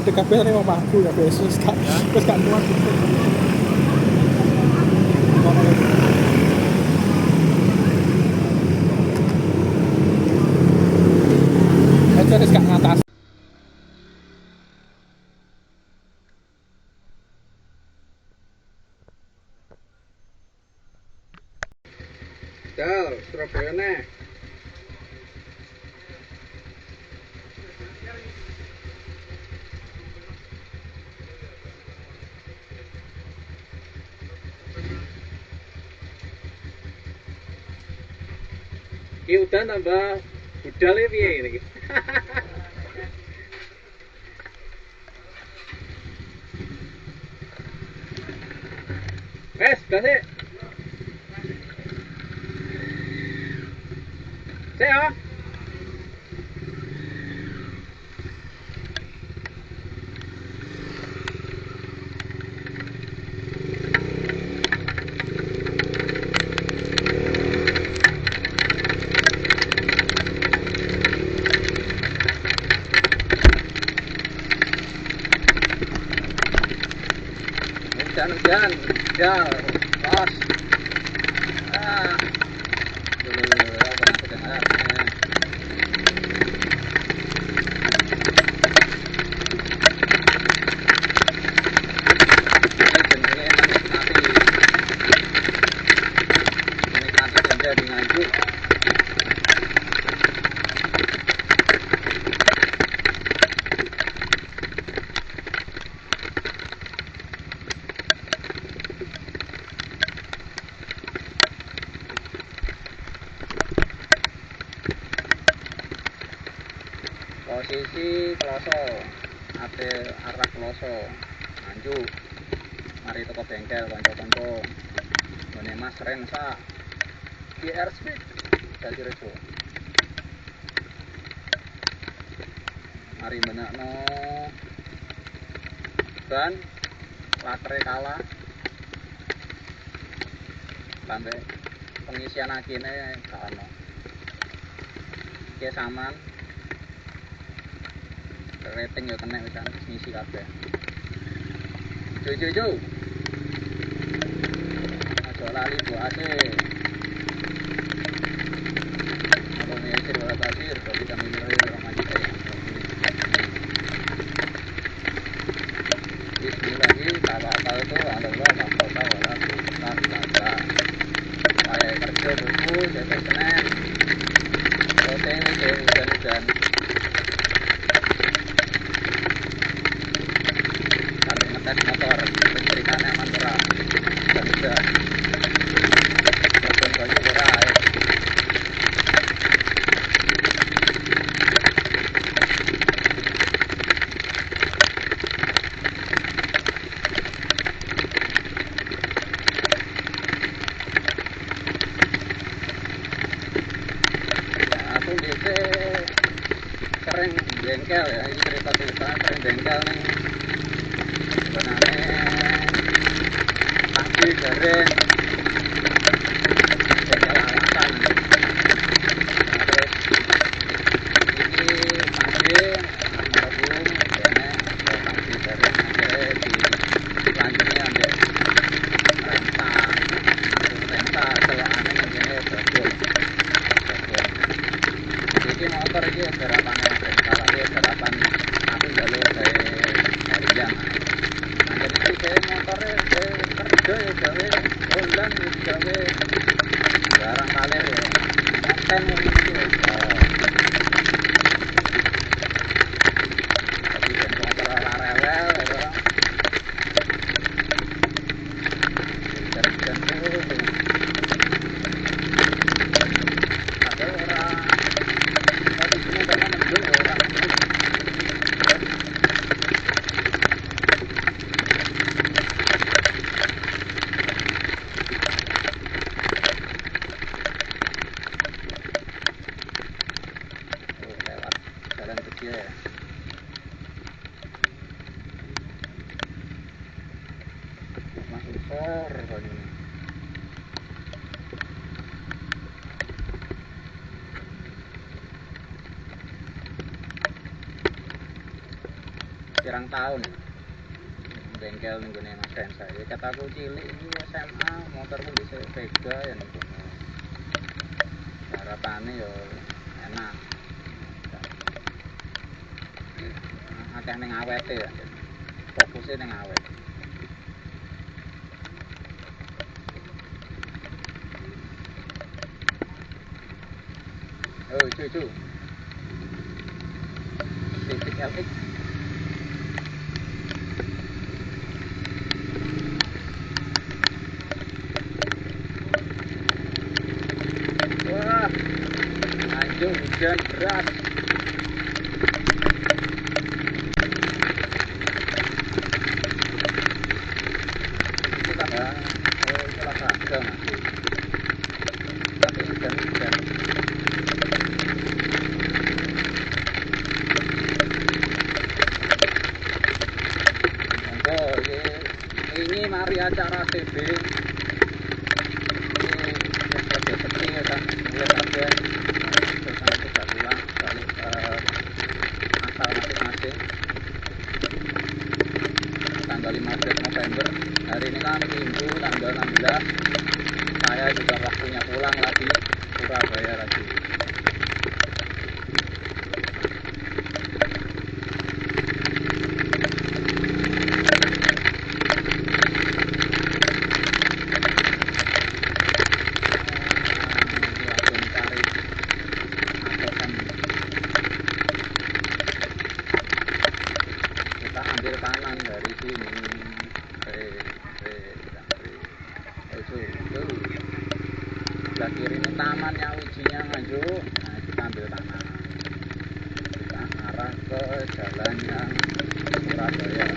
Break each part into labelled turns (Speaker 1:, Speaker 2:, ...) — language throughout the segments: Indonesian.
Speaker 1: mandek kabeh ning omahku ya wis gak muat. Aja wis gak ngatas.
Speaker 2: Dal, Surabaya neh. Iki udan tambah budal ya piye ngene iki. Wes, kasih. Saya. Hujan, gas, los. Dulu apa sedang posisi kloso ate arah kloso manju mari toko bengkel kanca-kanca ngene Mas Rensa GR Speed dadi rejo mari menakno ban latre kalah sampai pengisian akine gak ono iki saman rating ya kena wis ngisi kabeh. Jo. Aja lali buake. Kalau mikir ora tasir, tapi kami ngeri orang mati kaya. Bismillahirrahmanirrahim. Tawakal tu ala Allah wa tawakal Saya kerja buku, saya Senin. Roteng hujan-hujan. Motor listrikannya aman murah dan juga motor baju murah ya. Aku biasa sering bengkel ya, ini cerita sering bengkel nih sebenarnya pasti garing bengkel alasan terus ini pasti almarhum kayaknya pasti garing akhirnya dilanjutnya ambil renta celokannya namanya bagus jadi motor ini garapannya kalau dia garapan aku jalur dari harian jadi saya motornya kerja ya gawe bulan gawe barang kalir ya konten ini tapi ben motor ora rewel ya dan ada orang tapi semua karena mendung orang ya. Masuk sor ini. pirang tahun bengkel ning gone Mas Densa. Ya kataku cilik iki SMA motorku bisa Vega ya ning kono. Harapane yo enak. Akeh ning awete ya. Fokusnya ning awet. Oh, cucu. Titik LX. Wah, anjing hujan berat. Itu tangga, salah harga masih. Tapi hujan-hujan. Oh, ini mari acara TB. Ini sepi ya kan, mulai kajian. Terus nanti bisa pulang balik ke asal masing-masing. Tanggal 15 November. Hari ini kan Minggu tanggal 16. Saya juga waktunya pulang lagi Surabaya lagi. Kita ambil kanan dari sini. Sebelah kiri ini tamannya ujinya maju. Nah, kita ambil kanan. Kita arah ke jalan yang Surabaya.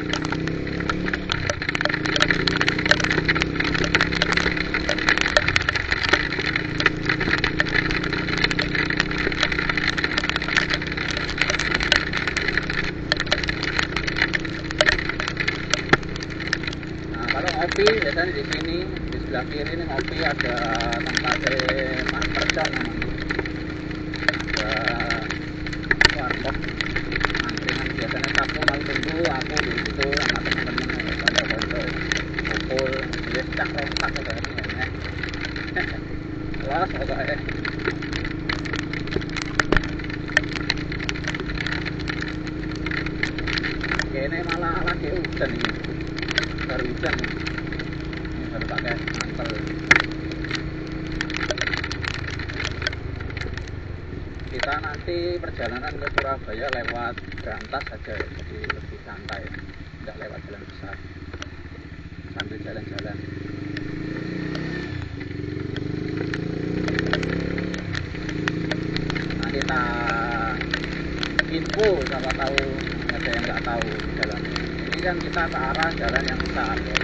Speaker 2: Kalau ngopi biasanya di sini, di sebelah kiri ini ngopi ada tempatnya Mas Percon namanya. Ada warkop angkringan biasanya Sabtu mau tunggu aku di situ sama teman-teman konco-konco kumpul ya cak rompak udah ini ya. Los pokoknya. Ini malah lagi hujan ini. Baru hujan ini baru pakai mantel. Kita nanti perjalanan ke Surabaya lewat Berantas saja ya, jadi lebih santai, tidak lewat jalan besar sambil jalan-jalan. Nanti kita info siapa tahu ada yang nggak tahu jalan. Ini kan kita ke arah jalan yang besar ya.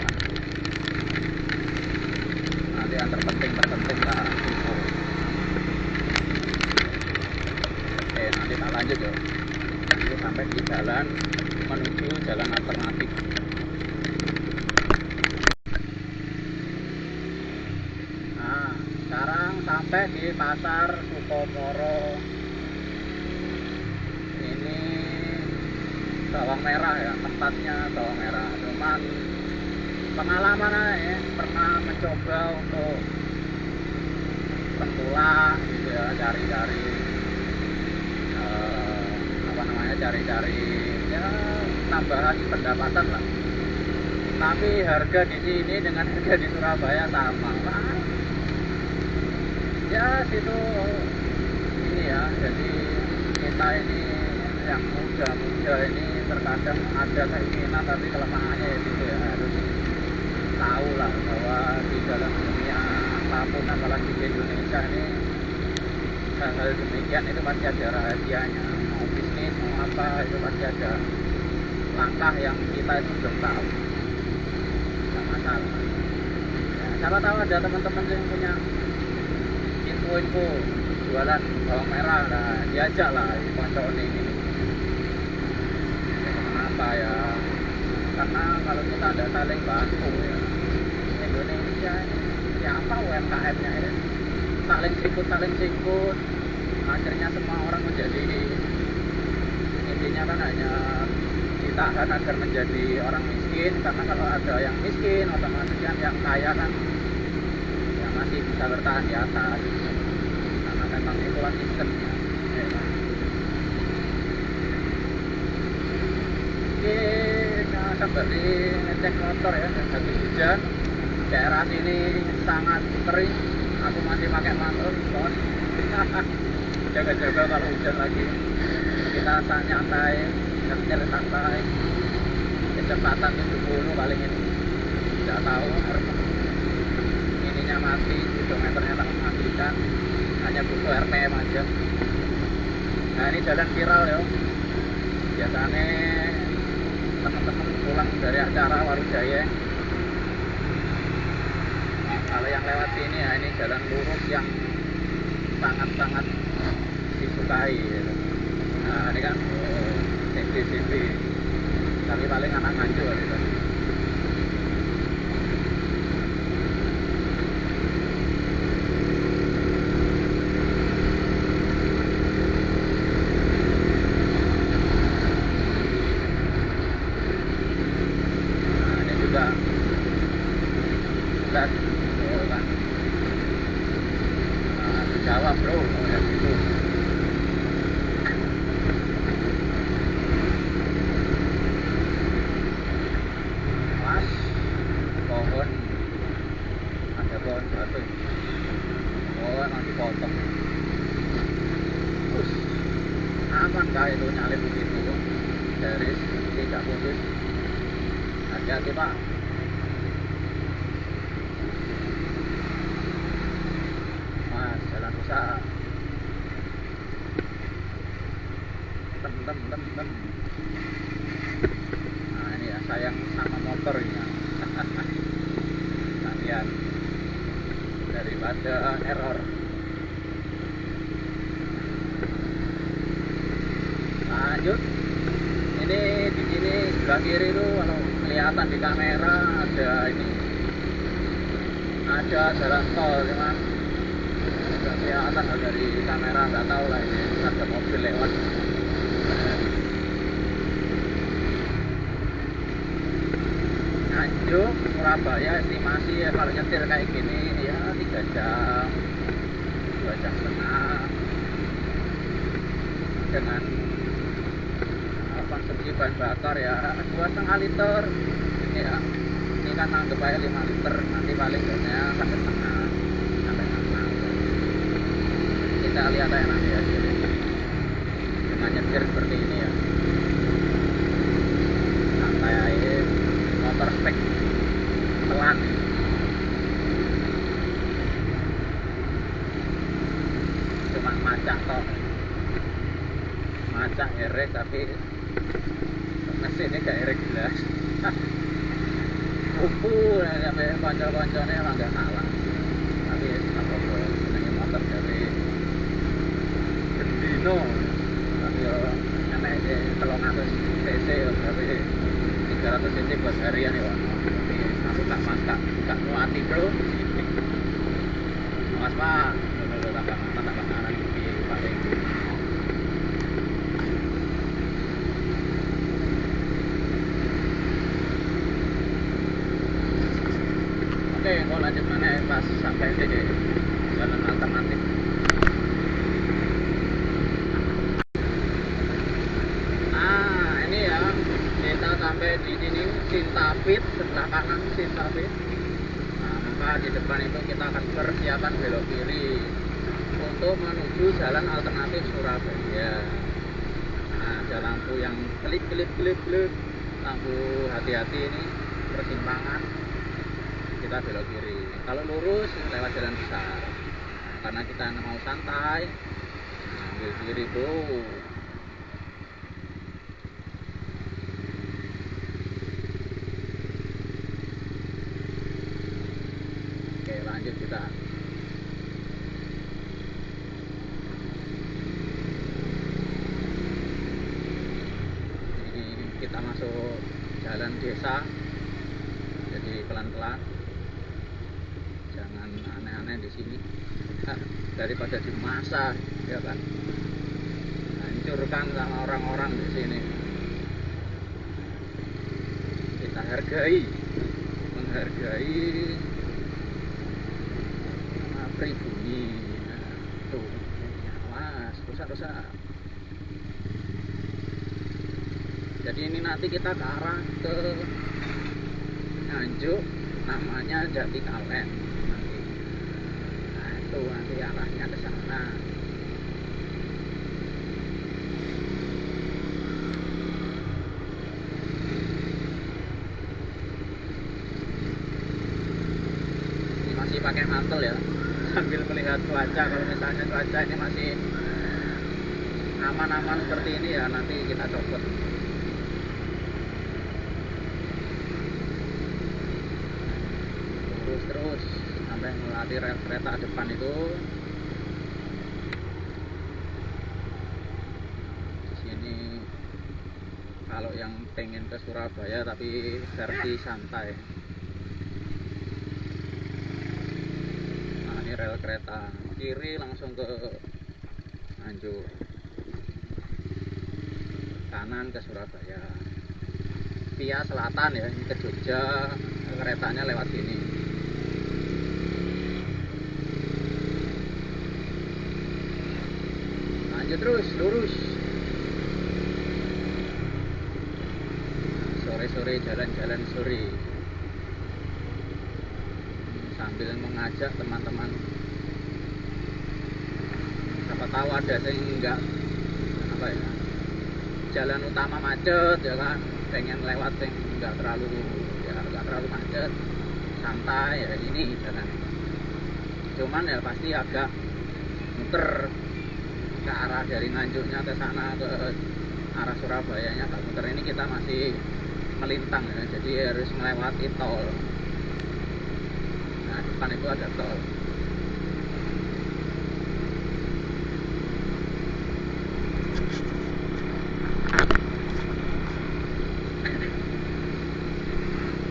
Speaker 2: Nanti yang terpenting lah info. Oke, nanti tak lanjut ya. Nanti sampai di jalan menuju jalan alternatif. Nah, sekarang sampai di pasar Sukomoro. Ini bawang merah ya, tempatnya bawang merah. Cuman pengalaman ya, pernah mencoba untuk tengkulak gitu ya, cari-cari cari-cari ya tambahan pendapatan lah. Tapi harga di sini dengan harga di Surabaya sama lah. Ya situ ini ya, jadi kita ini yang muda-muda ini terkadang ada keinginan tapi kelemahannya ya gitu ya, harus tahu lah bahwa di dalam dunia apapun apalagi di Indonesia ini hal-hal demikian itu pasti ada rahasianya. Mau bisnis mau apa itu pasti ada langkah yang kita itu belum tahu. Tidak masalah ya, siapa tahu ada teman-teman yang punya info jualan bawang merah lah, diajak lah konco ini. Kenapa ya? Karena kalau kita ada saling bantu ya, Indonesia ini ya apa UMKM-nya ya, saling sikut, akhirnya semua orang menjadi intinya kan hanya di ditahan agar menjadi orang miskin, karena kalau ada yang miskin otomatis kan yang kaya kan ya masih bisa bertahan di atas, karena memang itulah sistemnya. Oke, nah kembali ngecek motor ya, habis hujan. Daerah sini sangat kering, aku masih pakai mantel, bos. Jaga-jaga kalau hujan lagi. Kita santai, nyetir santai. Kecepatan 70 paling ini. Tidak tahu, ininya mati, speedometernya tak matikan. Hanya butuh RPM aja. Nah ini jalan viral ya. Biasanya teman-teman pulang dari acara Warujaya, kalau yang lewat sini ya ini jalan lurus yang sangat-sangat disukai gitu. Nah ini kan CV tapi paling anak maju gitu. Nah ini juga dan kan Jawa bro, ya gitu. Mas, pohon, ada pohon batu. Oh emang dipotong. Terus aman kah itu nyalip begitu? Garis tidak putus. Hati-hati pak. Mas, jalan rusak. Tem. Nah ini ya sayang sama motor ini ya. Kalian daripada error. Lanjut. Ini di sini sebelah kiri itu kalau kelihatan di kamera ada ini, ada jalan tol cuman nggak kelihatan dari kamera, nggak tahu lah ini ada mobil lewat. Nganjuk Surabaya estimasi ya kalau nyetir kayak gini ya 3 jam 2 jam setengah dengan konsumsi bahan bakar ya 2,5 liter ya. Ini kan anggap aja 5 liter, nanti paling banyak 1,5 sampai 6. Kita lihat aja nanti ya dengan nyetir seperti ini ya, santai aja, motor spek pelan. Cuma macak toh, macak erek tapi mesinnya gak erek jelas. Kupu sampai konco-konconya emang gak kalah, tapi apa-apa senangnya motor dari Gendino, tapi ya enak aja 300 cc tapi 300 cc buat harian ya, tapi aku gak muati bro. Mas pak, tambah kanan ini paling. Oke, mau lanjut mana pas sampai di jalan alternatif. Nah, ini ya kita sampai di sini Sintapit, sebelah kanan Sintapit. Nah, maka di depan itu kita akan persiapan belok kiri untuk menuju jalan alternatif Surabaya. Nah, ada lampu yang kelip, lampu hati-hati ini persimpangan. Kita belok kiri. Kalau lurus lewat jalan besar. Nah, karena kita mau santai, ambil kiri bro. Oke, lanjut kita. Ini kita masuk jalan desa. Jadi pelan-pelan. Jangan aneh-aneh di sini. Daripada di masa, ya kan. Hancurkan sama orang-orang di sini. menghargai pribumi. Nah, tuh mas rusak. Jadi ini nanti kita ke arah ke Nganjuk, namanya Jati Kalen nanti. Nah itu nanti arahnya ke sana. Ini masih pakai mantel ya, sambil melihat cuaca. Kalau misalnya cuaca ini masih aman-aman seperti ini ya, nanti kita copot. Terus sampai melewati rel kereta depan itu. Di sini kalau yang pengen ke Surabaya tapi versi santai. Nah ini rel kereta kiri langsung ke Nganjuk, kanan ke Surabaya. Via selatan ya, ini ke Jogja, keretanya lewat sini. Terus lurus. Sore-sore jalan-jalan sore sambil mengajak teman-teman. Siapa tahu ada yang enggak apa ya, jalan utama macet ya kan, pengen lewat yang enggak terlalu macet, santai ya, ini jalan. Cuman ya pasti agak muter ke arah dari Nganjuknya ke sana, ke arah Surabayanya tak muter. Ini kita masih melintang ya, jadi harus melewati tol. Nah depan itu ada tol.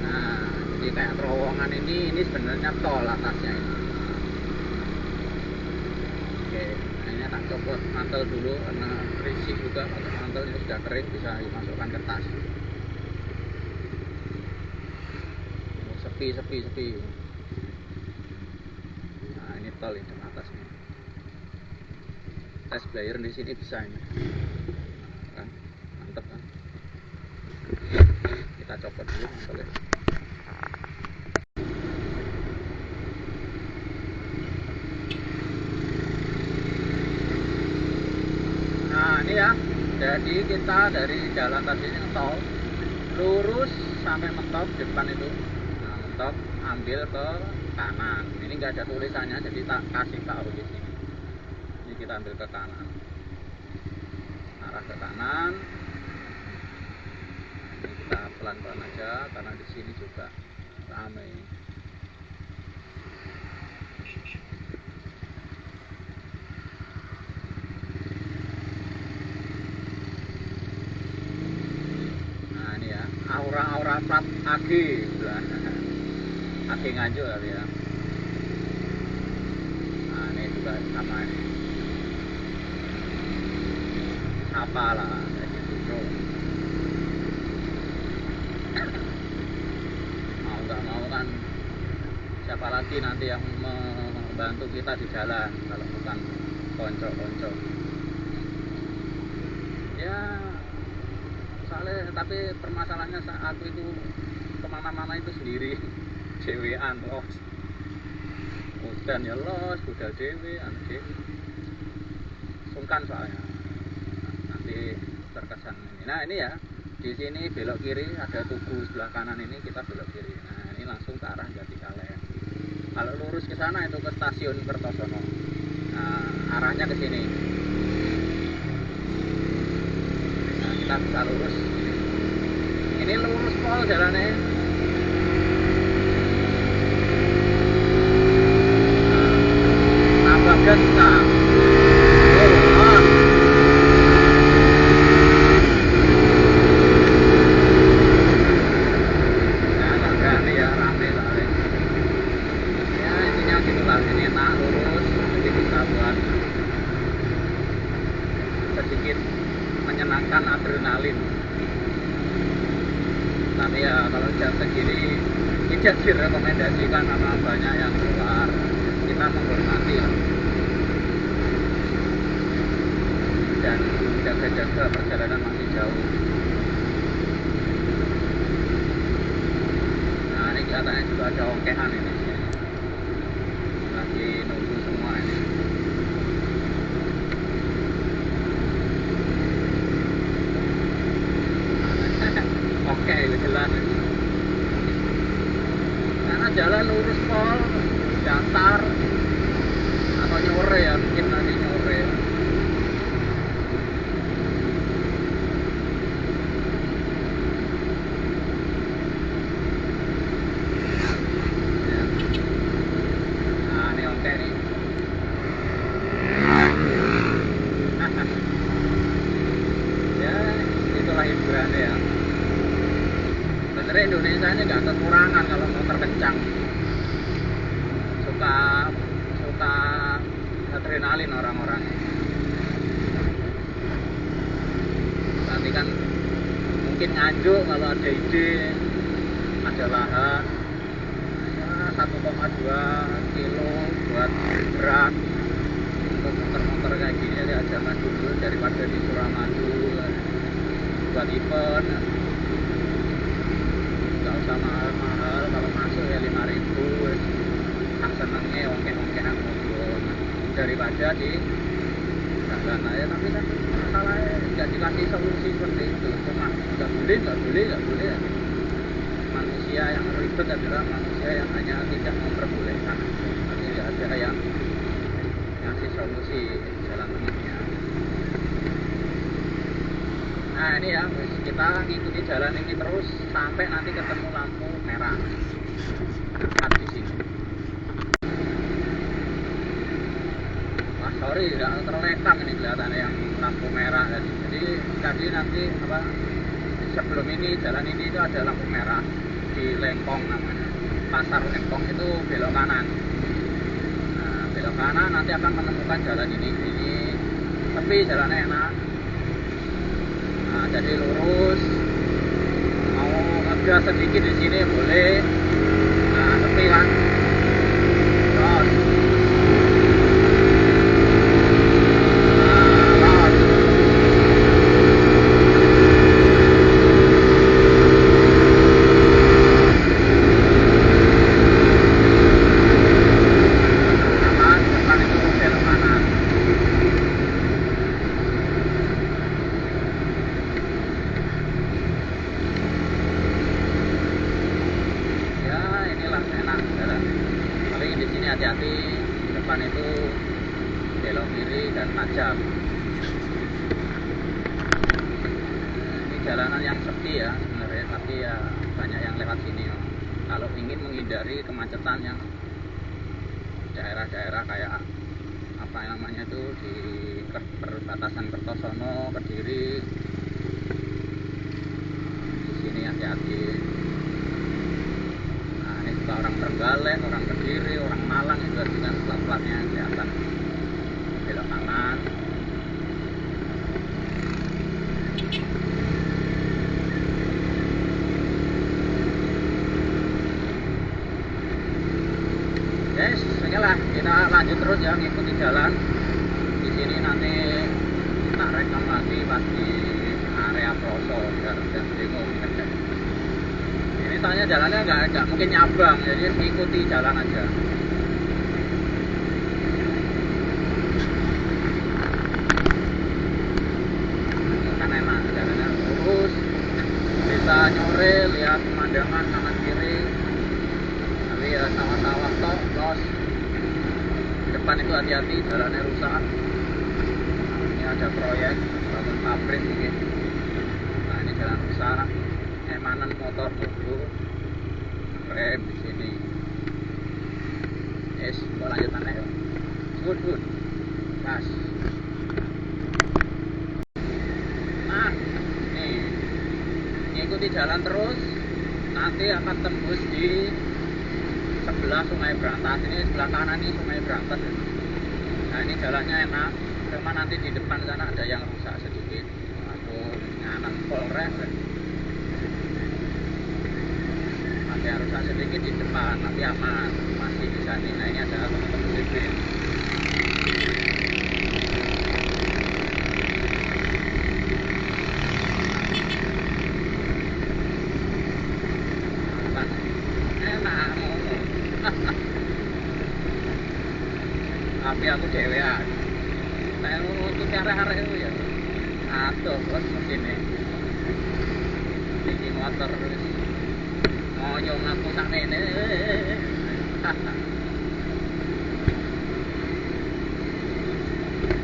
Speaker 2: Nah jadi kayak terowongan ini sebenarnya tol atasnya ini. Oke, ini tak copot mantel dulu karena berisik juga. Kalau mantel ini sudah kering bisa dimasukkan ke tas. Sepi. Nah ini tol itu atasnya. Tes player di sini bisa ini. Kan, mantep kan. Kita copot dulu mantelnya. Nah ini ya, jadi kita dari jalan tadi ini tol lurus sampai mentok depan itu. Nah mentok ambil ke kanan. Ini nggak ada tulisannya, jadi tak kasih tahu di sini. Ini kita ambil ke kanan, arah ke kanan. Ini kita pelan-pelan aja karena di sini juga ramai. Aura Prat AG AG Nganjuk kali ya. Nah ini juga sama ini, apa lah kayak gitu bro. Mau nggak mau kan siapa lagi nanti yang membantu kita di jalan kalau bukan konco-konco ya. Soalnya tapi permasalahannya saat aku itu kemana-mana itu sendiri, dewean los, udan ya los, budal dewe, anu dewe, sungkan soalnya nanti terkesan ini. Nah ini ya, di sini belok kiri ada Tugu sebelah kanan, ini kita belok kiri. Nah ini langsung ke arah Jati Kalen. Kalau lurus ke sana itu ke stasiun Kertosono. Nah arahnya ke sini. Kita bisa lurus. Ini lurus pol jalannya. Nambah gas kita. Ya agak berani ya, rame soalnya. Ya intinya gitulah, ini enak lurus, jadi bisa buat sedikit menyenangkan adrenalin. Tapi ya kalau jam segini tidak direkomendasikan karena banyak yang keluar. Kita menghormati lah. Dan jaga-jaga perjalanan masih jauh. Nah ini kelihatannya juga ada ongkehan ini. Lagi nunggu semua ini. Oke, jelas. Karena jalan lurus pol, datar atau nyore ya, mungkin nanti nyore. Nah, ini oke nih. Ya, itulah hiburannya ya. Sebenarnya Indonesia ini nggak kekurangan kalau motor kencang. Suka adrenalin orang-orang. Nanti kan mungkin nganjuk kalau ada ide, ada lahan ya 1,2 kilo buat berat untuk motor-motor kayak gini ya jangan dulu daripada di Suramadu buat event. Nggak usah mahal-mahal, kalau masuk ya 5.000 tak senengnya ongkeh-ongkehan mobil daripada di jalan aja. Tapi kan masalahnya nggak dikasih solusi seperti itu, cuma nggak boleh. Manusia yang ribet adalah manusia yang hanya tidak memperbolehkan, tapi nggak ada yang ngasih solusi jalan tengahnya. Nah ini ya, kita ngikuti jalan ini terus sampai nanti ketemu lampu merah di sini. Wah sorry, tidak terlekang ini kelihatannya yang lampu merah tadi. Jadi tadi nanti apa sebelum ini jalan ini itu ada lampu merah di Lengkong namanya. Pasar Lengkong itu belok kanan. Nah belok kanan nanti akan menemukan jalan ini tapi jalannya enak. Nah, jadi lurus, mau ngegas sedikit di sini boleh. Nah, tepi kan, terus, depan itu belok kanan. Hati-hati, depan itu belok kiri dan tajam. Ini jalanan yang sepi ya sebenarnya, tapi ya banyak yang lewat sini ya. Kalau ingin menghindari kemacetan yang daerah-daerah kayak apa namanya itu di perbatasan Kertosono, Kediri, di sini hati-hati. Orang Trenggalek, orang Kediri, orang Malang juga dengan plat-platnya kelihatan belok kanan. Yes, sekilah kita lanjut terus ya ngikuti jalan. Di sini nanti tak rekam lagi pas di area Proso biar tidak bingung. Ini soalnya jalannya nggak mungkin nyabang, jadi ikuti jalan aja. Kan enak, jalannya lurus, bisa nyore, lihat pemandangan kanan kiri. Tapi ya sawah-sawah tok, terus di depan itu hati-hati, jalannya rusak. Ini ada proyek bangun pabrik mungkin. Nah ini jalan rusak. Emanan motor dulu rem di sini. Yes, buat lanjutannya ya. Good. Pas. Nah, nih ngikuti jalan terus, nanti akan tembus di sebelah Sungai Brantas. Ini sebelah kanan ini Sungai Brantas. Nah ini jalannya enak, cuma nanti di depan sana ada yang rusak sedikit. Aku nganan Polres. ada yang rusak sedikit di depan tapi aman, masih bisa nih. Nah ini ada teman-teman DP. Enak ngono. Tapi aku dewean. Nah untuk arek-arek itu ya aduh bos mesinnya iki motor ngoyong aku sakmene.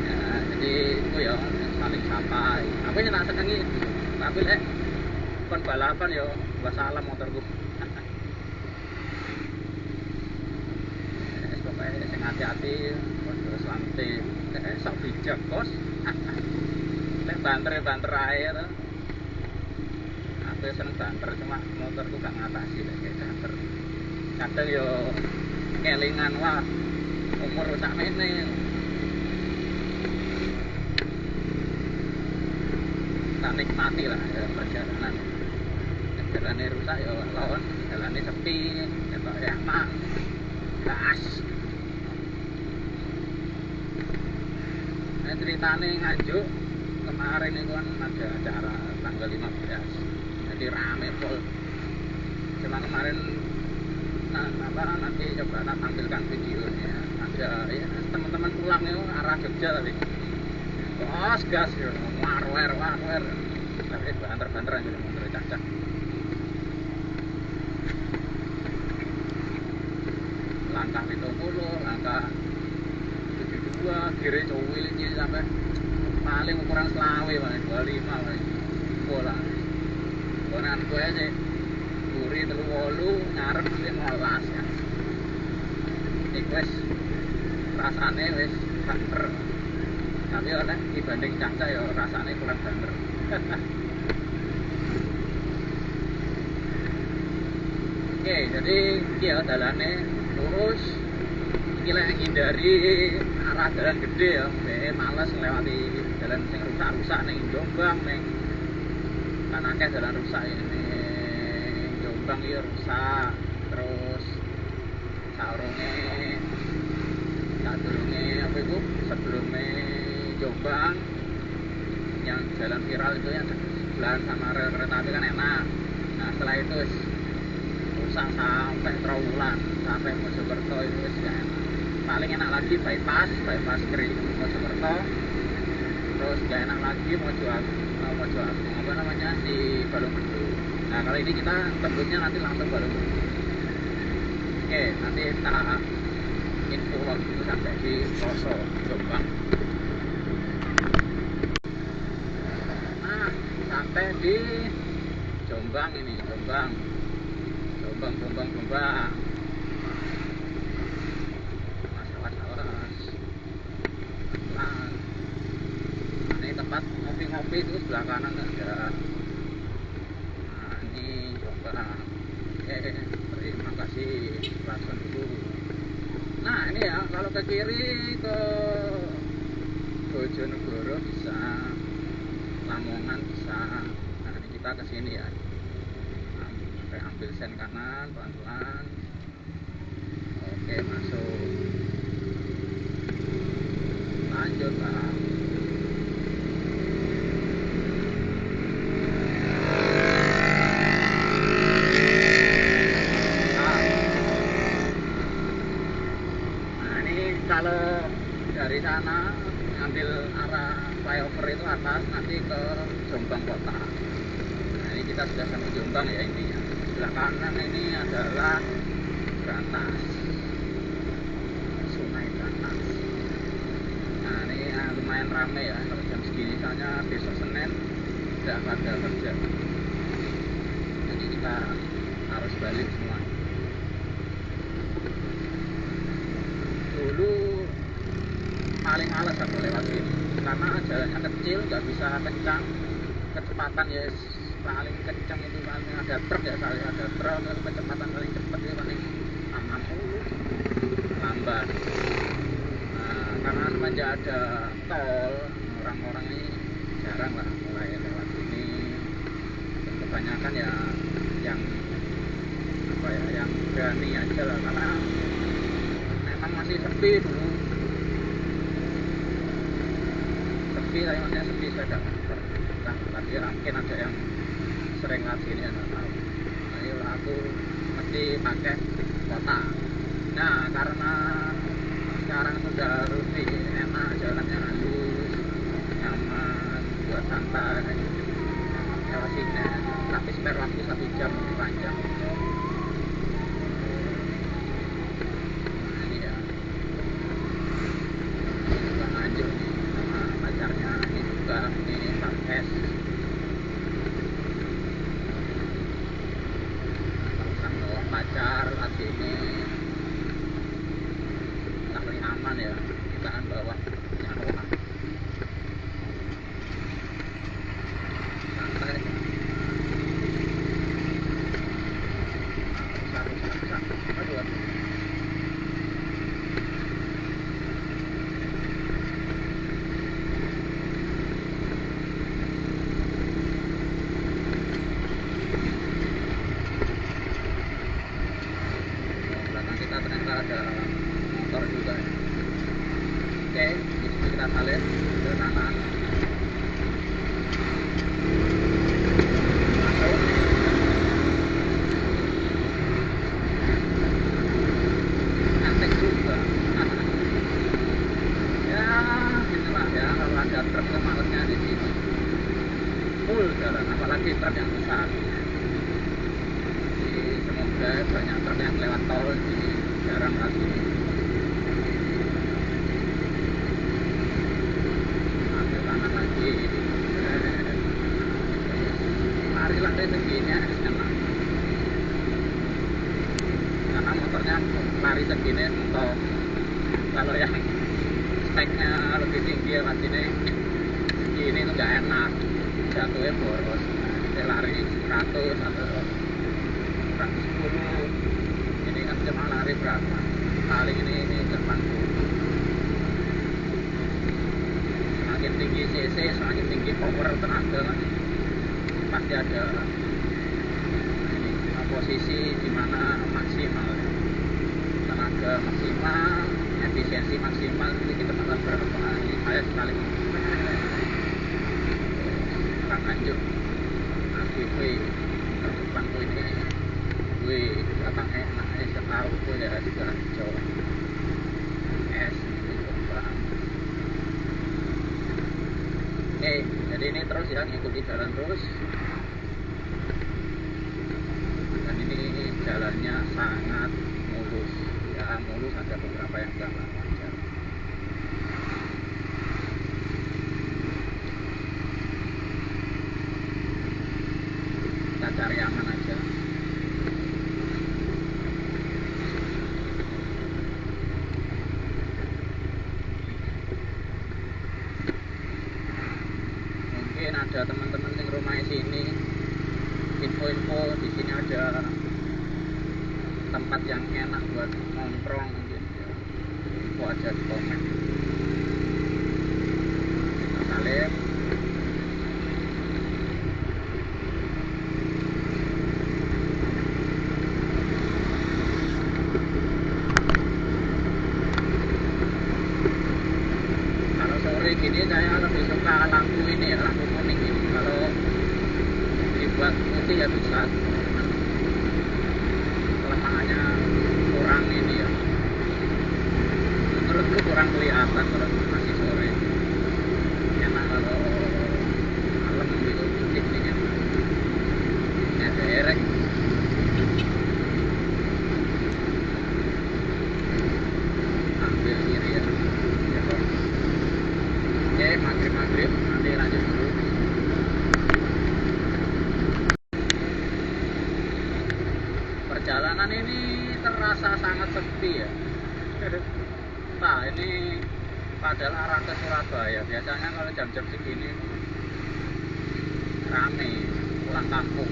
Speaker 2: Ya, jadi itu ya saling sapa. Aku yang tak senengi tapi lek kon balapan yo salam motorku. Pokoknya sing hati-hati terus lantai sok bijak bos. Lek banter air aku seneng banter cuma motorku gak ngatasi kayak banter kadang yo kelingan wah umur rusak mene tak nikmati lah ya, perjalanan jalannya rusak ya lawan jalannya sepi ketok enak gas. Nah ceritanya Nganjuk kemarin itu kan ada acara tanggal 15 jadi rame full. Cuma kemarin nanti coba tampilkan videonya. Ada ya teman-teman pulang ya arah Jogja tapi gas ya warwer tapi banter-banteran jadi motor cacak. Langkah 70, langkah 72, kiri cowilnya sampai paling ukuran selawe paling 25 paling bola konan gue aja gurih 38 ngarep 15 ya ini wes rasanya wes banter tapi oleh dibanding caca ya rasanya kurang banter. Oke jadi ya jalannya lurus gila hindari arah jalan gede ya males melewati jalan yang rusak-rusak nih Jombang nih kan akeh jalan rusak ini Jombang ya rusak terus saurunge apa itu sebelumnya Jombang yang jalan viral itu yang sebelahan sama rel kereta api kan enak. Nah setelah itu rusak sampai Trawulan sampai Mojokerto itu gak enak. Paling enak lagi bypass kiri Mojokerto terus gak enak lagi Mojo apa namanya di Balongbendo. Nah kalau ini kita tembusnya nanti langsung Balongbendo. Oke nanti kita info waktu sampai di Poso Jombang. Nah sampai di Jombang ini Jombang tempat ngopi-ngopi itu sebelah kanan ada. Nah ini Jombang. Terima kasih langsung dulu. Nah ini ya kalau ke kiri ke Bojonegoro bisa, Lamongan bisa. Nah ini kita ke sini ya. Ambil sen kanan pelan-pelan. Oke masuk. Lanjut lah. Kalau dari sana ambil arah flyover itu atas nanti ke Jombang kota. Nah ini kita sudah sampai Jombang ya intinya. Sebelah kanan ini adalah Brantas, Sungai Brantas. Nah ini lumayan ramai ya kalau jam segini soalnya besok Senin tidak pada kerja. Jadi kita harus balik semua. Dulu paling males aku lewat sini karena jalannya kecil nggak bisa kencang, kecepatan ya paling kencang itu paling ada truk ya ada truk kecepatan paling cepat itu paling 60 lambat. Nah, karena semenjak ada tol orang-orang ini jarang lah mulai lewat sini. Kebanyakan ya yang apa ya berani aja lah, karena memang masih sepi dulu, sepi tapi maksudnya sepi sepeda motor. Nah, tapi mungkin ada yang sering ngasih ini, nggak tahu. Ayolah, aku mesti pakai kota. Nah, karena sekarang sudah lebih enak, jalannya halus, nyaman, buat santai, lewat sini. Tapi spare waktu 1 jam lebih panjang. Nah, ini ya, ini juga lanjut nih sama pacarnya. Ini juga ini Pak S. Nah, bawa pacar lagi ini paling aman ya, kita kan bawa nyawa santai. Aduh, belakang kita ternyata ada motor juga ya. Oke, di sini kita salin ke kanan. Masuk. Ngantek juga. Ya, gitulah ya, kalau ada truk malesnya di sini. Full jalan, apalagi truk yang besar. Jadi semoga banyak truk yang lewat tol di sini, jarang lagi. Ambil kanan lagi. Lari-lari segini enak. Karena motornya lari segini untuk kalau yang speknya lebih tinggi ya mas, ini tuh nggak enak, jatuhnya boros. Saya lari 100 atau 110, ini kan cuma lari berapa, paling ini 80. Semakin tinggi cc, semakin tinggi power tenaga kan, pasti ada ini posisi dimana maksimal tenaga maksimal, efisiensi maksimal. Ini kita akan berapa, ini saya sekali kurang lanjut AGV terdepanku ini gue belakang enak setahu gue ya juga hijau es coba. Oke, jadi ini terus ya, ngikuti jalan terus, dan ini jalannya sangat mulus ya, mulus, ada beberapa yang enggak wajar. Kita cari aman aja. Mungkin ada teman-teman yang rumah sini info-info di sini ada tempat yang enak buat nongkrong mungkin ya, info aja di komen. Kita salib. Kalau sore gini saya lebih suka lampu ini ya, lampu kuning ini. Kalau dibuat putih ya bisa, kelemahannya kurang ini ya, menurutku kurang kelihatan kalau masih sore. Enak kalau malam gitu putih ini enak. Ini ada erek. Ambil kiri ya. Ya kok. Oke, maghrib nanti lanjut dulu. Perjalanan ini terasa sangat sepi ya. Nah, ini padahal arah ke Surabaya. Biasanya kalau jam-jam segini rame, pulang kampung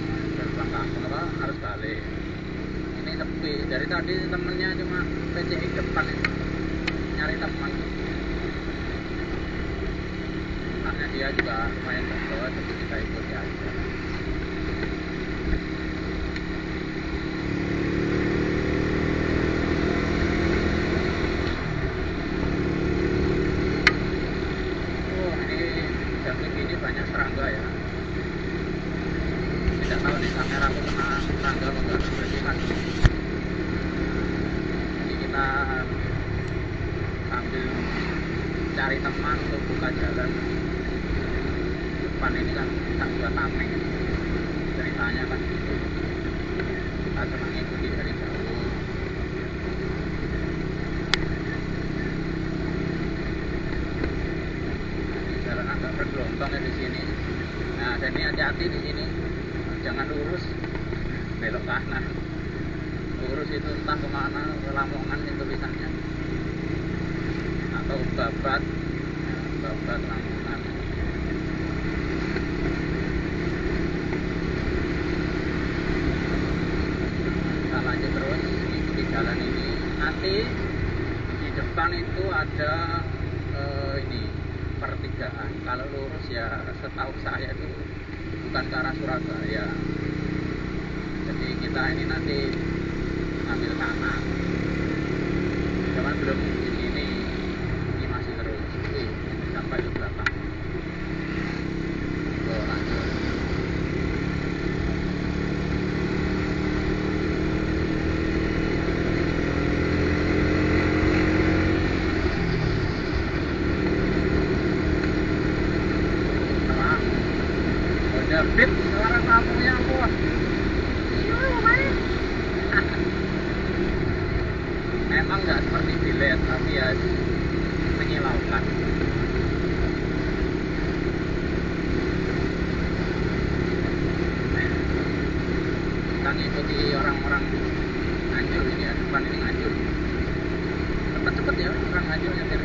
Speaker 2: apa harus balik. Ini sepi. Dari tadi temennya cuma PCI depan itu, nyari teman. Karena dia juga main bawa, jadi kita ikuti aja. banyak serangga ya. Tidak tahu nih kamera aku kena serangga apa enggak, bersihan. Jadi kita sambil cari teman untuk buka jalan. Depan ini kan kita buat tameng, ceritanya kan gitu. Kita cuma ngikuti dari jauh. Jalan agak bergelombang ya di sini. Nah, dan ini hati-hati di sini, jangan lurus, belok kanan. Lurus itu entah kemana, ke Lamongan itu tulisannya, atau Babat, ya, Babat Lamongan. Kita lanjut terus ikuti jalan ini. Nanti di depan itu ada ini pertigaan. Kalau lurus ya setahu saya itu bukan ke arah Surabaya. Jadi kita ini nanti ambil kanan. Cuman belum di sini. Ini masih terus. Sampai ke belakang. Lanjut. Bit suara tamunya wah. Memang nggak seperti bilet, tapi ya menyilaukan. Kita ngikuti orang-orang Nganjuk ini ya, depan ini Nganjuk. Cepet-cepet ya orang Nganjuk nyetir.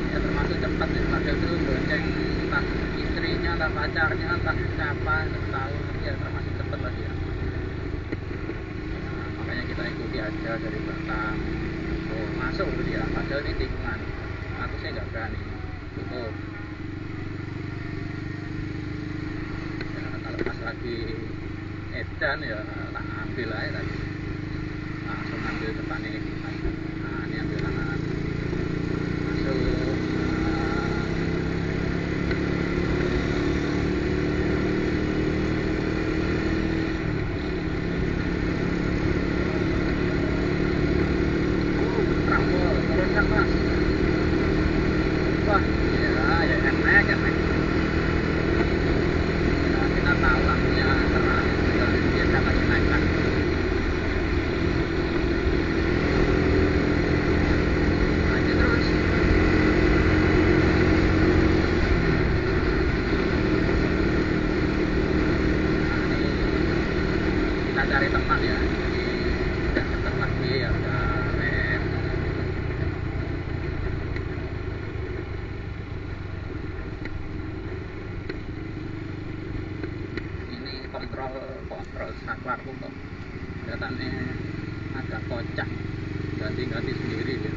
Speaker 2: Ya termasuk cepat ya, padahal itu bonceng entah istrinya, entah pacarnya, entah siapa, entah tahu, ya termasuk cepat lagi ya. Nah, makanya kita ikuti aja dari belakang. Oh, masuk dia, padahal ini tikungan. Aku sih nggak berani. Tutup. Ya, kalau pas lagi edan ya tak ambil aja tadi. Langsung ambil depan ini. Nah, ini ambil kanan. Masuk. Wah, ya enak. Nah, kita tahu lampunya terang, dia dapat dinaikkan. Lanjut terus. Nah, ini kita cari teman ya. Jadi udah deket lagi ada rem. kontrol saklarku kok kelihatannya agak kocak, ganti sendiri ya.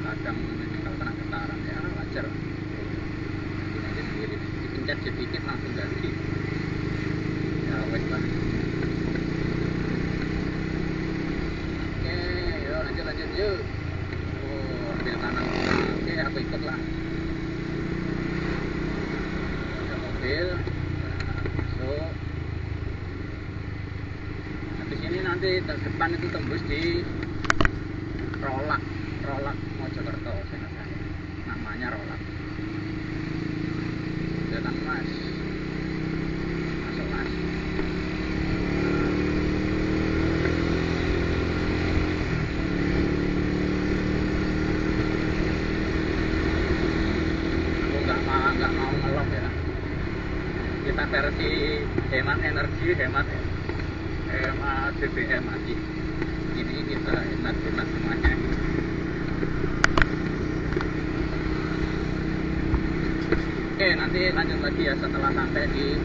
Speaker 2: Kadang ini kalau kena getaran ya wajar, ganti sendiri, dipencet sedikit langsung ganti ya wes lah. Oke, yuk lanjut yuk. Oh, ambil kanan. Oke, aku ikut lah. Ada mobil masuk. Habis ini nanti depan itu tembus di Rolak Mojokerto, namanya Rolak. Datang mas, masuk mas. Aku nggak mau ngelok ya. Kita versi hemat energi, hemat BBM aja. Ini kita hemat semuanya. Oke, nanti lanjut lagi ya setelah sampai di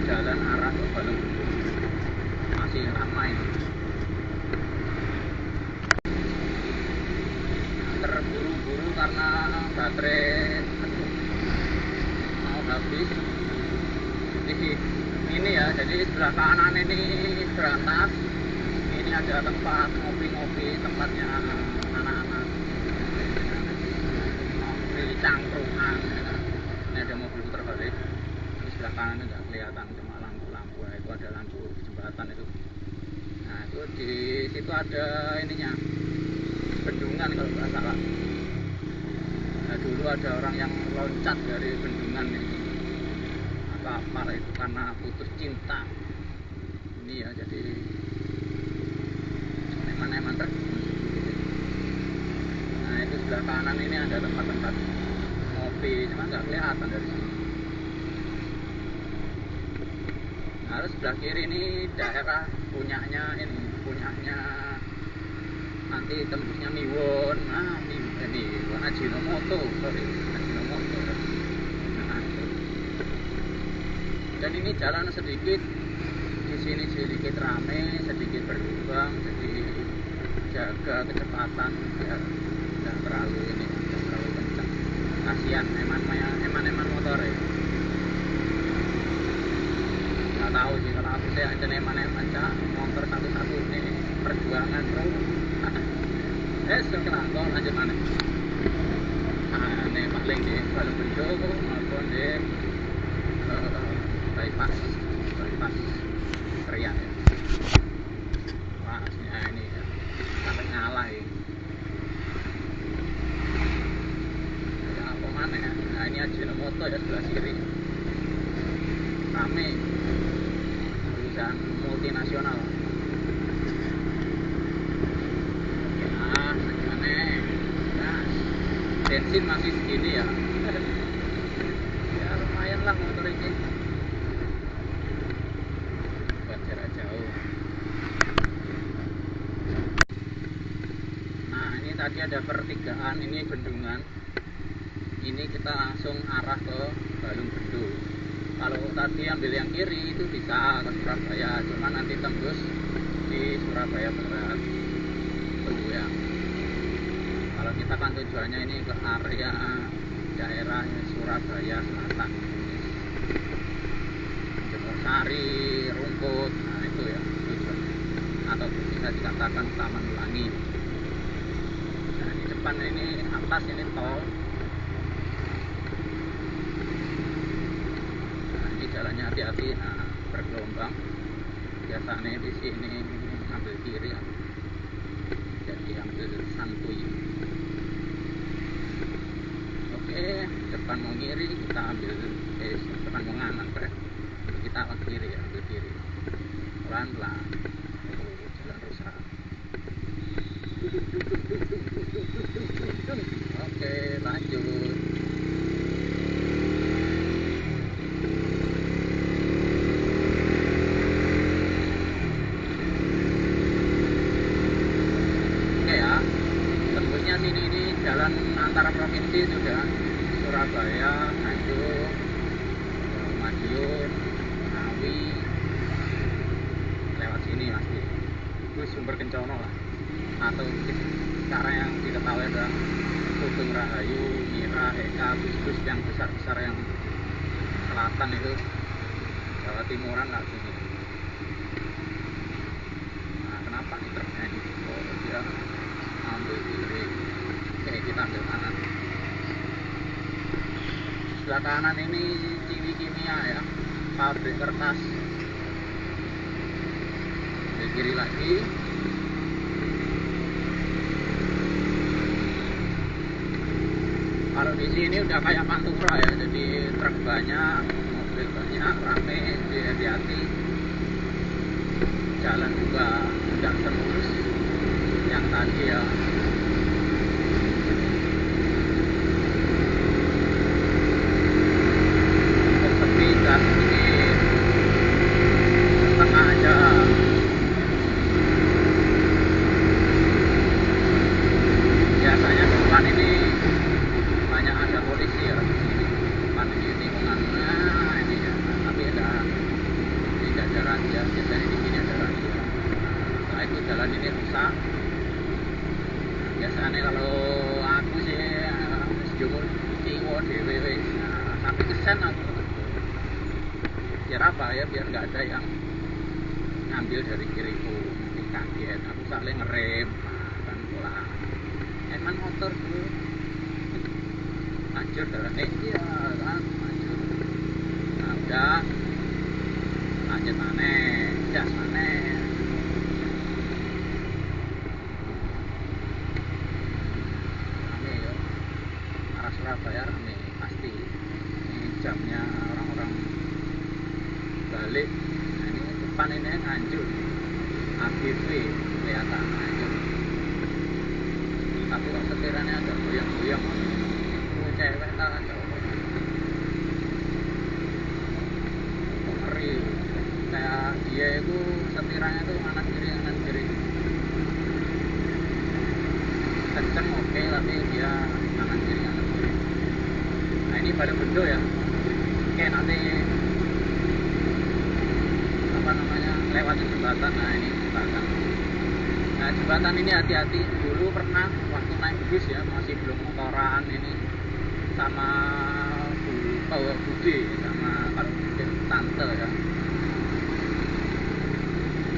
Speaker 2: jalan arah ke Balong. Masih lama ini. Terburu-buru karena baterai mau habis. Jadi ini ya, jadi sebelah kanan ini berantas. Ini ada tempat ngopi-ngopi, tempatnya anak-anak ngopi cangkruan. kelihatan cuma lampu-lampu. Nah, itu ada lampu jembatan itu. Nah itu di situ ada ininya, bendungan kalau nggak salah. Nah dulu ada orang yang loncat dari bendungan ini, apa itu karena putus cinta ini ya, jadi eman-eman terus. Nah itu sebelah kanan ini ada tempat-tempat ngopi, cuma nggak kelihatan dari sini. Nah terus sebelah kiri ini daerah punyanya nanti tembusnya Miwon. Nah Miwon Ajinomoto, sorry Ajinomoto. Nah, itu. Dan ini jalan sedikit di sini sedikit rame, sedikit berlubang, jadi jaga kecepatan ya, tidak terlalu kencang. Kasihan eman motor ya. Nggak tahu sih kalau aku saya aja eman cak motor satu-satu ini perjuangan bro. Setelah kau lanjut mana? Ini paling di Balubendo maupun di bypass Krian ya. Pasnya ini ya, sampai nyala ya. Ya apa mana ya? Nah ini Ajinomoto ya sebelah kiri. Rame. Perusahaan multinasional. Bensin masih segini ya. Ya lumayan lah motor ini buat jarak jauh. Nah ini tadi ada pertigaan, ini bendungan. Ini kita langsung arah ke Balungbendo. Kalau tadi ambil yang kiri itu bisa ke Surabaya, cuma nanti tembus di Surabaya Barat dulu ya. Kalau kita kan tujuannya ini ke area daerah Surabaya Selatan, Jemursari, Rungkut, nah itu ya tujuan. Atau bisa dikatakan Taman Ulangi. Nah di depan ini atas ini tol. Nah ini jalannya hati-hati, nah bergelombang. Biasanya di sini ambil kiri ya. Jadi ambil santuy. Depan mau kiri kita ambil depan mau nganan kita ke kiri ya, ambil kiri pelan-pelan. Jalan rusak. Oke lanjut. Oke ya, tembusnya sini ini jalan antara provinsi sudah Surabaya, Nganjuk, Madiun, Ngawi, lewat sini pasti. Itu Sumber Kencono lah. Atau sekarang yang diketahui adalah Sugeng Rahayu, Mira, Eka, bus-bus yang besar-besar yang selatan itu, Jawa Timuran lah sini. Nah kenapa nih truknya ini? Oh dia ambil kiri. Oke kita ambil kanan. Sebelah kanan ini Ciwi Kimia ya, pabrik kertas. Di kiri lagi kalau di sini udah kayak Pantura ya, jadi truk banyak, mobil banyak, rame, hati-hati. Jalan juga tidak semulus yang tadi ya. Gas sedikit setengah aja. Biasanya depan ini banyak ada polisi ya di sini. Depan ini tikungan, nah ini ya. Tapi ada tidak ada razia. Biasanya di sini ada razia. Nah itu jalan ini rusak. Biasanya kalau aku sih sejumur kiwo dewe, nah, tapi kesen aku. Biar apa ya, biar nggak ada yang ngambil dari kiriku nanti kaget, aku saling ngerem kan pulang. Eman motor dulu lanjut jalan iya kan lanjut. Nah udah lanjut maneh, gas maneh. Rame ya, arah Surabaya rame pasti. Ini jamnya orang-orang balik. Nah, ini depan ini Nganjuk, AGV kelihatan Nganjuk. Tapi kok setirannya agak goyang-goyang, cewek tak ada. Ngeri, kayak dia itu setirannya tuh kanan kiri kenceng oke, tapi dia kanan kiri. Nah ini baru bendo ya. Oke, nanti apa namanya lewat jembatan. Nah ini jembatan. Nah jembatan ini hati-hati. Dulu pernah waktu naik bus ya, masih belum motoran ini, sama Bude sama kalau mungkin tante ya,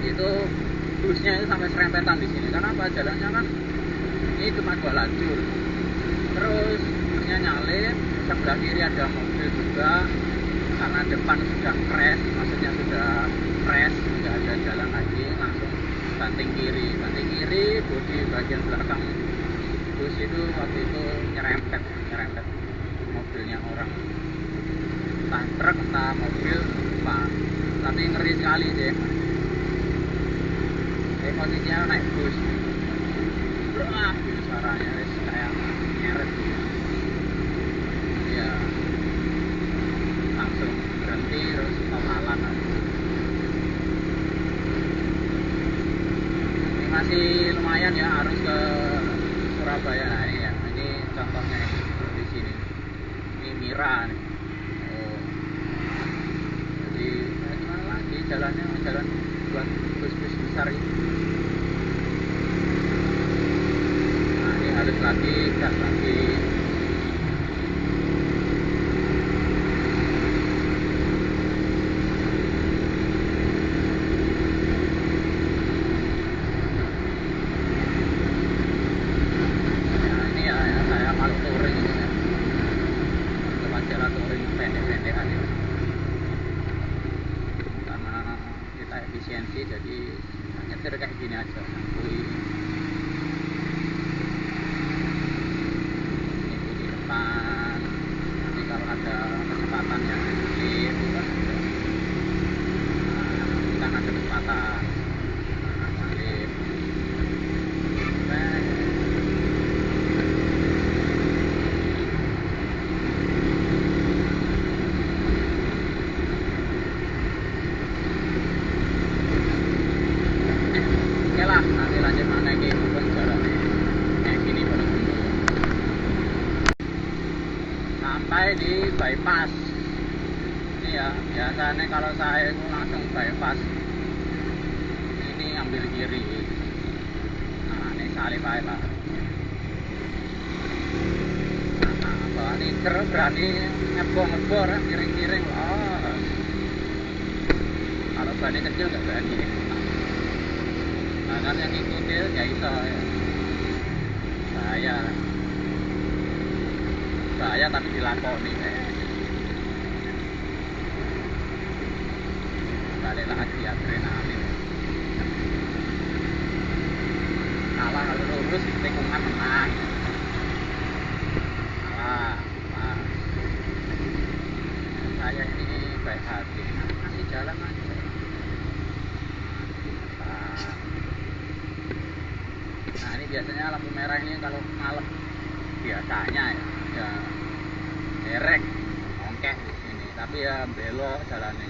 Speaker 2: itu busnya itu sampai serempetan di sini. Karena apa, jalannya kan ini cuma 2 lajur, terus busnya nyalip, sebelah kiri ada mobil juga, karena depan sudah crash, maksudnya sudah crash, tidak ada jalan lagi, langsung banting kiri, bodi bagian belakang bus itu waktu itu nyerempet mobilnya orang, entah truk entah mobil lupa, tapi ngeri sekali deh. Posisinya naik bus, wah gitu suaranya kayak nyeret gitu ya, langsung berhenti terus totalan. Ini masih lumayan ya, harus ke Surabaya. Nah ini ya, ini contohnya ini di sini, ini Mira nih. Oh, jadi ya gimana lagi, jalannya jalan buat bus-bus besar ini. Nah ini halus lagi, gas lagi. Efisiensi, jadi nyetir kayak gini aja, santuy. Itu di depan, nanti kalau ada kecepatan yang sedikit juga kita ada kecepatan, salib. Nanti lanjut mana ke jalan kayak gini sampai di bypass ini ya. Biasanya kalau saya itu langsung bypass ini, ambil kiri. Nah ini salib aja lah. Nah bawa ini terus berani ngebor kiring-kiring. Oh, kalau berani kecil nggak berani. Nah, kan yang ngikutin ya iso ya. Bahaya tapi dilakoni. Balik lagi adrenalin. Kalah kalau lurus tikungan menang. Kalah. Saya ini baik hati, kasih jalan aja. Nah ini biasanya lampu merah ini kalau malam biasanya ya derek ngongkek di sini, tapi ya belok jalannya.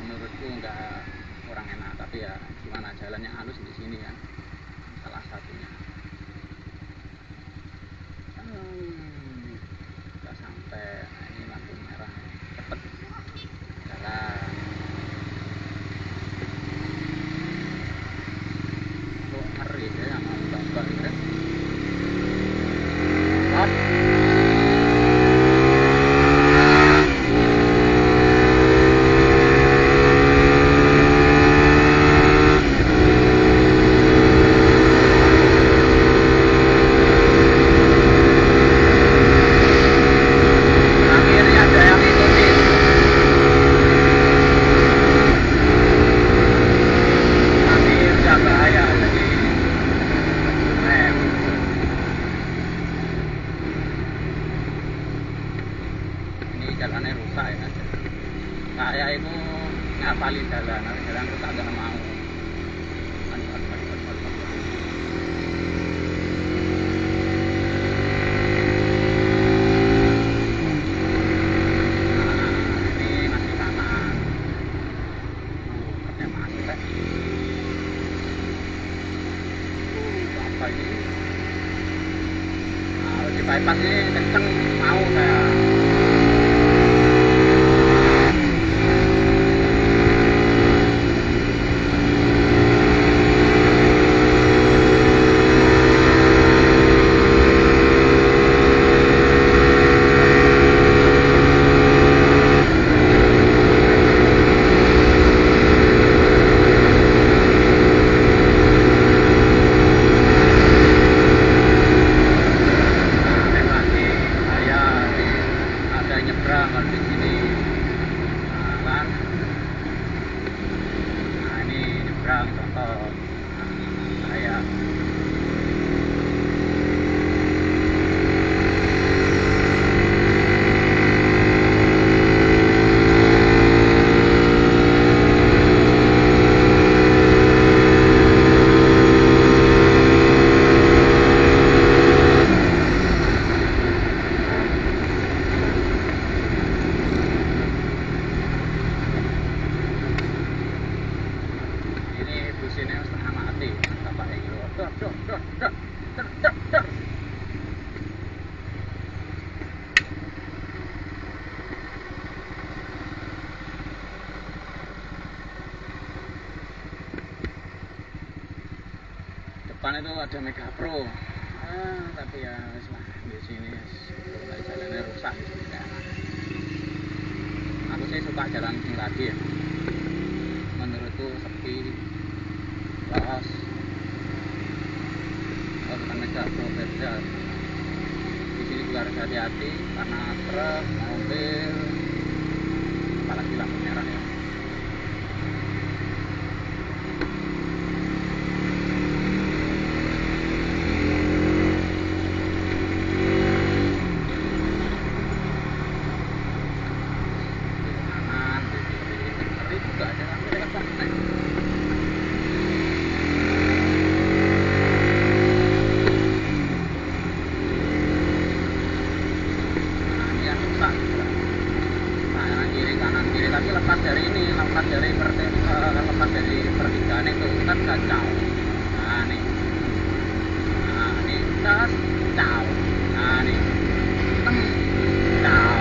Speaker 2: Menurutku nggak kurang enak, tapi ya gimana, jalannya halus di sini kan, salah satunya. Udah sampai, nah ini lampu merah cepet jalan. Ngeri ya sama mbak-mbak ini kan. ini jalannya rusak ya. Saya itu ngapalin jalan rusak gak mau. Bypass ini kenceng mau saya. Kalau di sini kan, nah ini nyebrang contoh saya. Sini setengah mati, bapak yang depan itu ada Mega Pro, tapi ya di sini jalannya rusak di sini. Aku sih suka jalan sini tadi ya, menurutku sepi. Los, bukan Mega Pro beda. Di sini juga harus hati-hati karena truk, mobil, apalagi lampu merah ya. Di kanan, di kiri juga ada lampu merah. Kanan kiri tapi lepas dari ini, lepas dari pertigaan itu kan kacau. Nah ini gas kacau. Nah ini kacau.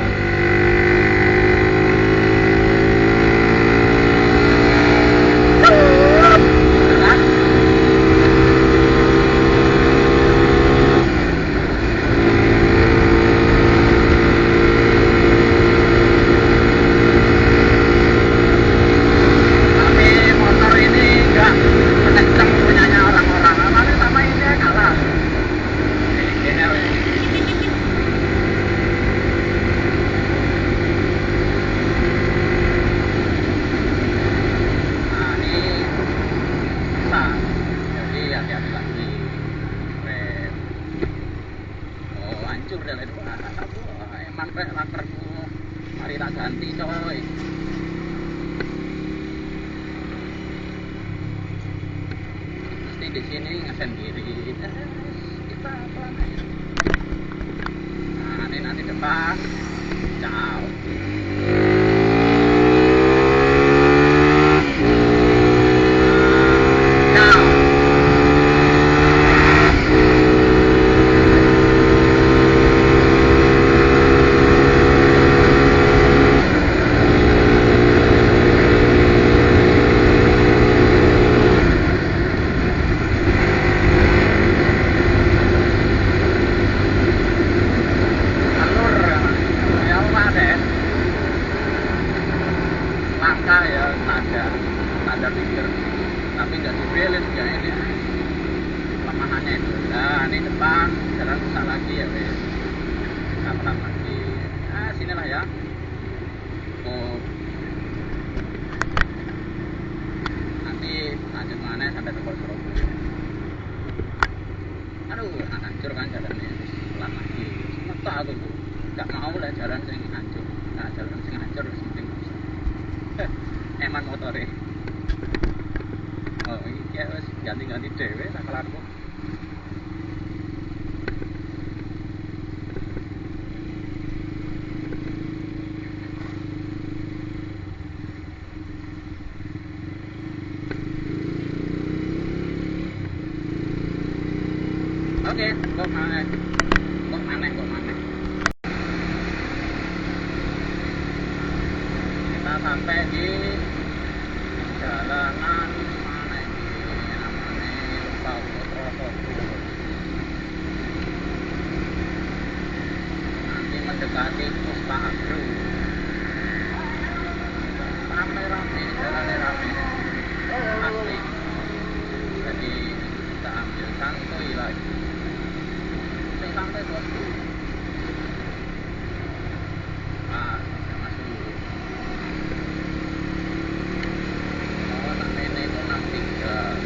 Speaker 2: Hancur deh itu emang rek lakerku mari tak ganti coy. Mesti di sini sendiri kita pelan aja. Nah ini nanti depan ciao. Ada pikir tapi nggak dibelin ya ini kelemahannya itu. Nah ini depan jalan rusak lagi ya wes, pelan lagi. Nah sinilah ya. Nanti lanjut mana sampai ke Surabaya. Aduh hancur kan jalannya, pelan lagi. Semua aku tuh nggak mau lah jalan sering hancur. Nah, jalan sing ancur wis penting. Eman motore. Oh, iki wis ganti-ganti dhewe tak kelarku. Oke, kok maneh. Kita sampai di jalanan mana ini namanya lupa Wonosobo. Nanti mendekati Puspa Agro. Rame-rame, jalannya rame. Asli. Jadi kita ambil santuy lagi. Santai bosku. Kita masuk dulu. Oh, nah ini itu 63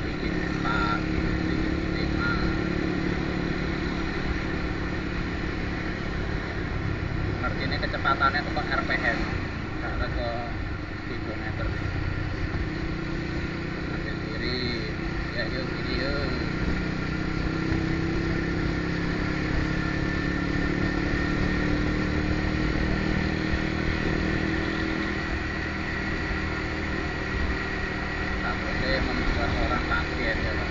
Speaker 2: bikin 4 bikin 5. Ngerti ini kecepatannya tuh kok RPM karena ke speedometer. Ambil kiri, ya yuk kiri yuk. Membuat orang kaget ya Pak.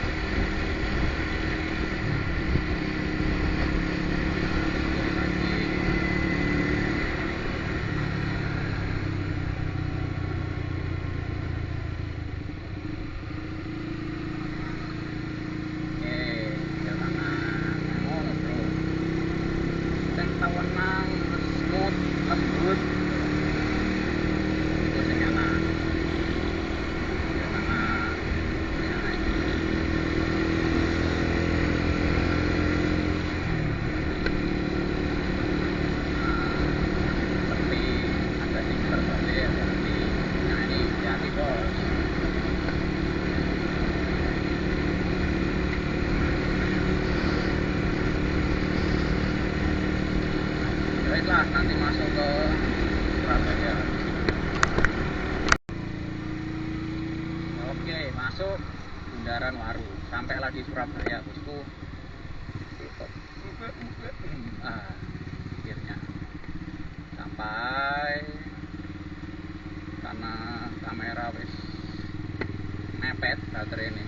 Speaker 2: Jalanan ngono bro. Sing tawenang smooth lembut. Itu sing enak. Baiklah, nanti masuk ke Surabaya. Oke, masuk Bundaran Waru. Sampai lagi Surabaya, bosku. Akhirnya sampai karena kamera wis mepet baterai ini.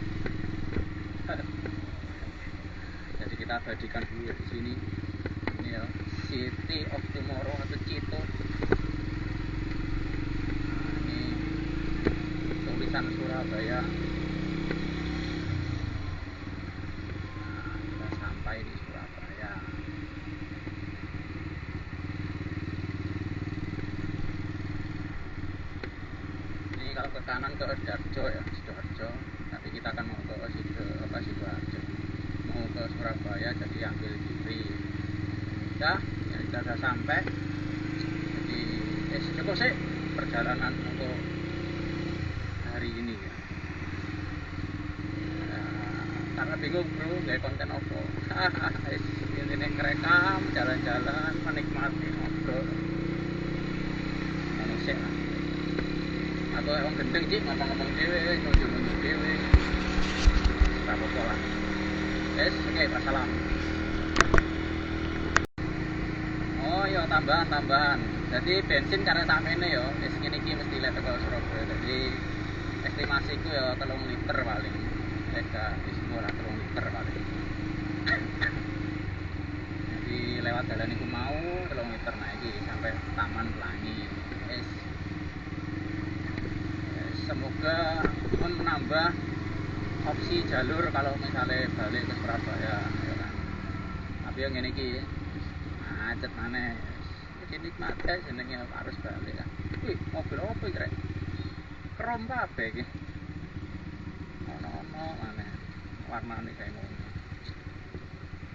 Speaker 2: Jadi kita abadikan dulu di sini. Ini ya, City of Tomorrow atau Cito. Nah, ini tulisan Surabaya. Nah, kita sampai di Surabaya. Ini kalau ke kanan ke Darjo ya, Sidoarjo. Tapi kita akan mau ke Sidoarjo. Mau ke Surabaya, jadi ambil kiri. Ya, kita sudah sampai. Jadi cukup sih perjalanan untuk hari ini ya. Karena bingung bro, gak konten opo. Ini ngerekam, jalan-jalan, menikmati ngobrol. Manusia lah. Atau orang gendeng sih ngomong-ngomong dewe, nunjuk-nunjuk dewe. Apa-apa lah. Oke, wassalam. Oh iya, tambahan. Jadi bensin karena sakmene ya, wis ngene iki mesti lek teko Surabaya. Jadi estimasiku ya 3 liter paling. Wis ora 3 liter paling. Jadi lewat dalan iku mau 3 liter nah iki sampai Taman Pelangi. Semoga menambah opsi jalur kalau misalnya balik ke Surabaya ya kan. Tapi yang ngene iki macet maneh. Iki nikmate jenenge harus balik ya. Wih, mobil opo iki rek? Krom kabeh iki. Ono maneh. Warnane kayak ngono.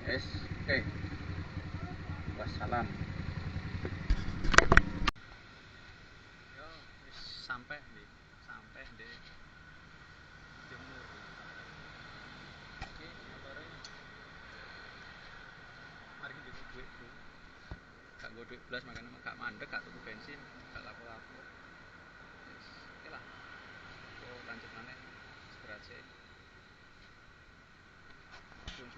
Speaker 2: Oke. Wassalam. Yo, wis sampai di Jember. Oke, motore mari ndek duit, bro. Gak nganggo duit belas makanya gak mandek, gak tuku bensin, gak lapo-lapo. Yes, oke lah. Lanjut mana? Istirahat sih. Sun.